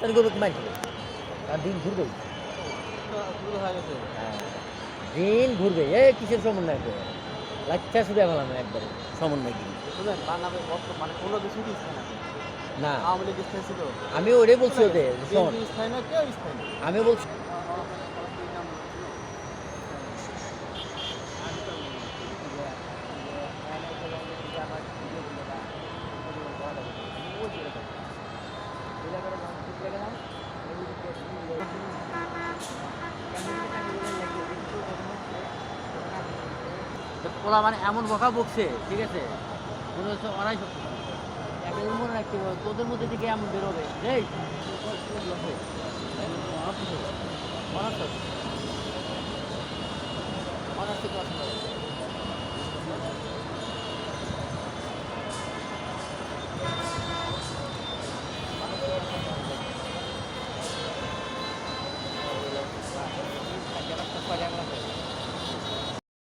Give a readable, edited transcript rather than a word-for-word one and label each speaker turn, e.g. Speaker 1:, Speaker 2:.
Speaker 1: তাহলে করবে কি মাইছে আর দিন ঘুরবেই হ্যাঁ দিন ঘুরবে এ কিসের সমন্বয় করে লাচ্ছা শুধু ফেলানো একবারে সমন্বয় কি
Speaker 2: মানে কোনো কিছু স্থায়ী না
Speaker 1: না
Speaker 2: আওয়ামী লীগ স্থায়ী ছিল
Speaker 1: আমি ওটাই বলছি ওদের শোন
Speaker 2: বিএনপি স্থায়ী না কেউ স্থায়ী না
Speaker 1: আমি বলছি ওরা মানে এমন বকা বকছে ঠিক আছে মনে হচ্ছে ওরাই সব কিছু। একটা জিনিস মনে রাখতে হবে তোদের মধ্যে থেকে এমন বেরোবে এই অনার্স অনার্স থেকে